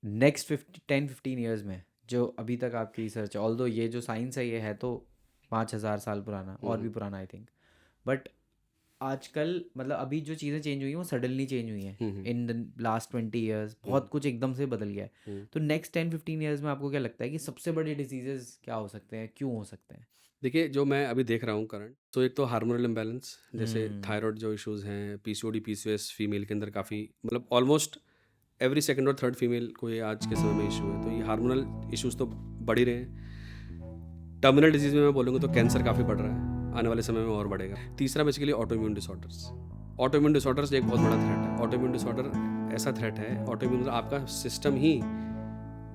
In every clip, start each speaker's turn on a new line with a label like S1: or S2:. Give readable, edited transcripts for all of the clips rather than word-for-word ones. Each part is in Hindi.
S1: नेक्स्ट 10-15 ईयर्स में जो अभी तक आपकी रिसर्च है, ऑल्दो ये जो साइंस है ये है तो 5,000 साल पुराना और भी पुराना आई थिंक, बट आजकल मतलब अभी जो चीज़ें चेंज हुई हैं वो सडनली चेंज हुई हैं इन द लास्ट 20 ईयर्स, बहुत कुछ एकदम से बदल गया है। तो नेक्स्ट 10-15 ईयर्स में आपको क्या लगता है कि सबसे बड़े डिजीजेज क्या हो सकते हैं, क्यों हो सकते हैं?
S2: देखिए, जो मैं अभी देख रहा हूँ करंट, तो एक तो हार्मोनल इम्बैलेंस, जैसे थायराइड जो इश्यूज़ हैं, पीसीओडी, पीसीओएस फीमेल के अंदर काफ़ी मतलब ऑलमोस्ट एवरी सेकंड और थर्ड फीमेल को ये आज के समय में इशू है। तो ये हार्मोनल इश्यूज़ तो बढ़ ही रहे हैं। टर्मिनल डिजीज़ में मैं बोलूँगा तो कैंसर काफ़ी बढ़ रहा है, आने वाले समय में और बढ़ेगा। तीसरा basically autoimmune disorders. Autoimmune disorders एक बहुत बड़ा थ्रेट है। ऑटोइम्यून डिसऑर्डर ऐसा थ्रेट है, ऑटोइम्यून मतलब आपका सिस्टम ही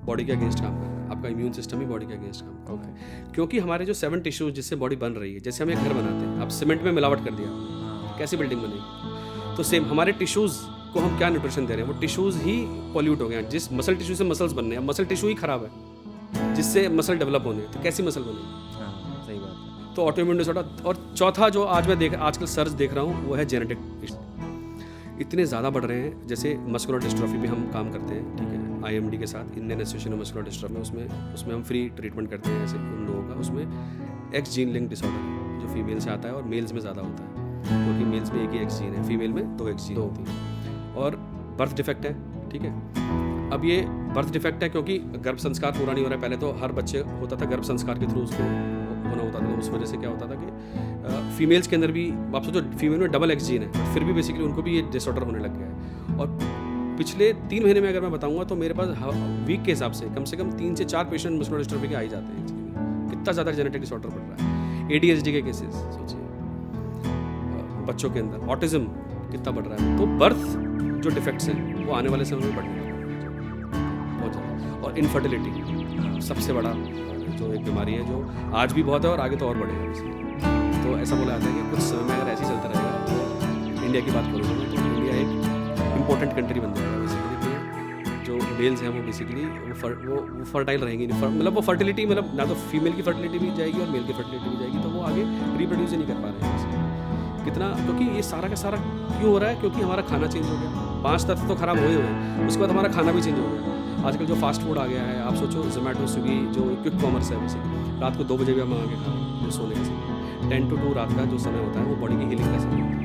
S2: बॉडी के अगेंस्ट काम कर रहा है, आपका इम्यून सिस्टम ही बॉडी के अगेंस्ट काम कर रहा है। क्योंकि हमारे जो 7 टिश्यूज जिससे बॉडी बन रही है, जैसे हम एक घर बनाते हैं, आप सीमेंट में मिलावट कर दिया, कैसी बिल्डिंग बनेगी? तो सेम हमारे टिश्यूज को हम क्या न्यूट्रिशन दे रहे हैं, वो टिश्यूज ही पॉल्यूट हो गए हैं। जिस मसल टिश्यू से मसल्स बनने हैं, मसल टिश्यू ही खराब है जिससे मसल डेवलप होने हैं, तो कैसी मसल बनेगी?
S1: हाँ सही बात है।
S2: तो ऑटोइम्यून डिसऑर्डर। और चौथा जो आज मैं आजकल सर्च देख रहा हूँ वो है जेनेटिक इश्यू। इतने ज़्यादा बढ़ रहे हैं, जैसे मस्कुलर डिस्ट्रॉफी में हम काम करते हैं, ठीक है, IMD के साथ, Indian association of muscular dystrophy, उसमें हम फ्री ट्रीटमेंट करते हैं ऐसे उन लोगों का। उसमें एक्स जीन लिंक डिसऑर्डर जो फीमेल से आता है और मेल्स में ज़्यादा होता है, क्योंकि मेल्स में एक ही एक्स जीन है, फीमेल में 2 एक्स जीन होती है। और बर्थ डिफेक्ट है, ठीक है। अब ये बर्थ डिफेक्ट है क्योंकि गर्भ संस्कार पूरा नहीं हो रहा है। पहले तो हर बच्चे होता था गर्भ संस्कार के थ्रू उसको होना होता था, तो उस वजह से क्या होता था कि फीमेल्स के अंदर भी, आप सोचो फीमेल में डबल एक्स जीन है, बट फिर भी बेसिकली उनको भी ये डिसऑर्डर होने लग गया है। और पिछले 3 महीने में अगर मैं बताऊंगा तो मेरे पास वीक के हिसाब से कम 3 से 4 पेशेंट मस्कुलर डिस्ट्रॉफी के आ ही जाते हैं। कितना ज़्यादा जेनेटिक डिसऑर्डर बढ़ रहा है। ADHD के केसेस सोचिए, बच्चों के अंदर ऑटिज्म कितना बढ़ रहा है। तो बर्थ जो डिफेक्ट्स हैं वो आने वाले समय में बढ़ने बहुत ज़्यादा। और इनफर्टिलिटी सबसे बड़ा जो एक बीमारी है, जो आज भी बहुत है और आगे तो और बढ़ेगा। तो ऐसा बोला जाता है कि कुछ समय में अगर ऐसे ही चलता रहेगा, तो इंडिया की बात करूँगा तो इंडिया एक इम्पोर्टेंट कंट्री बन जाएगा बेसिकली। तो जो मेल्स हैं वो बेसिकली वो फर्टाइल रहेंगी, मतलब वो फर्टिलिटी, मतलब ना तो फीमेल की फर्टिलिटी भी जाएगी और मेल की फर्टिलिटी भी जाएगी, तो वो आगे रिप्रोड्यूस ही नहीं कर पा रहे हैं। कितना, क्योंकि ये सारा का सारा क्यों हो रहा है? क्योंकि हमारा खाना चेंज हो गया। 5 तत्व तो खराब हुए हुए, उसके बाद हमारा खाना भी चेंज हो गया। आजकल जो फास्ट फूड आ गया है, आप सोचो जोमेटो, स्विगी, जो क्विक कॉमर्स है, बेसिकली रात को 2 बजे भी हम आगे खा रहे हैं सोने के समय। 10 to 2 रात का जो समय होता है वो बॉडी की हीलिंग का समय होता है।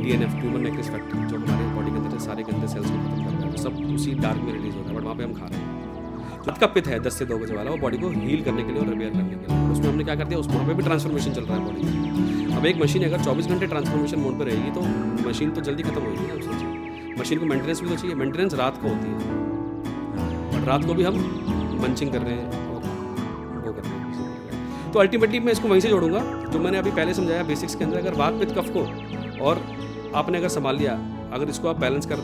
S2: TNF, ट्यूमर नेक्रोसिस फैक्टर, जो हमारे बॉडी के अंदर सारे गंदे सेल्स को खत्म करता है, वो सब उसी डार्क में रिलीज होता है, बट वहाँ पे हम खा रहे हैं। रात का पित्त है 10 से 2 बजे वाला, वो बॉडी को हील करने के लिए और रिपेयर करने के लिए, उसमें हमने क्या कर दिया, उस वहाँ पे भी ट्रांसफॉर्मेशन चल रहा है बॉडी का। अब एक मशीन अगर 24 घंटे ट्रांसफॉर्मेशन मोड पर रहेगी तो मशीन तो जल्दी खत्म होगी ना। सोचिए, मशीन को मेंटेनेंस भी तो चाहिए। मेंटेनेंस रात को होती है, बट रात को भी हम मंचिंग कर रहे हैं और वो कर रहे हैं। तो अल्टीमेटली मैं इसको वहीं से जोड़ूंगा जो मैंने अभी पहले समझाया बेसिक्स के अंदर। अगर वात पित्त कफ को और आपने अगर संभाल लिया, अगर इसको आप बैलेंस कर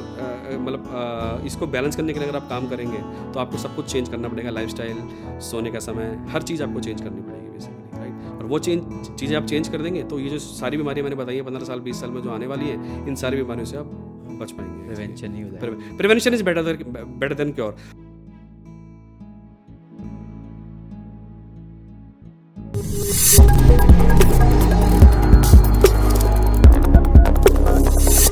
S2: मतलब इसको बैलेंस करने के लिए अगर आप काम करेंगे, तो आपको सब कुछ चेंज करना पड़ेगा। लाइफस्टाइल, सोने का समय, हर चीज़ आपको चेंज करनी पड़ेगी बेसिकली, राइट। और वो चीज़ें आप चेंज कर देंगे तो ये जो सारी बीमारियां मैंने बताई है 15 साल 20 साल में जो आने वाली है, इन सारी बीमारियों से आप बच पाएंगे।
S1: प्रिवेंशन ही होता है।
S2: Prevention is better than cure.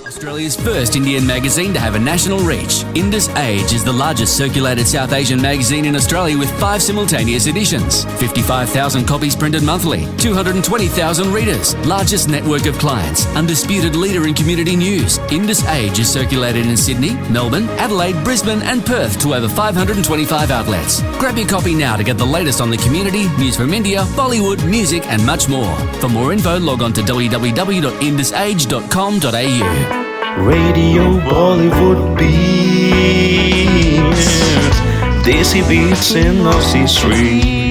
S3: Australia's first Indian magazine to have a national reach. Indus Age is the largest circulated South Asian magazine in Australia with 5 simultaneous editions. 55,000 copies printed monthly. 220,000 readers. Largest network of clients. Undisputed leader in community news. Indus Age is circulated in Sydney, Melbourne, Adelaide, Brisbane and Perth to over 525 outlets. Grab your copy now to get the latest on the community, news from India, Bollywood, music and much more. For more info, log on to www.indusage.com.au.
S4: Radio Bollywood beats, Desi beats in Aussie street.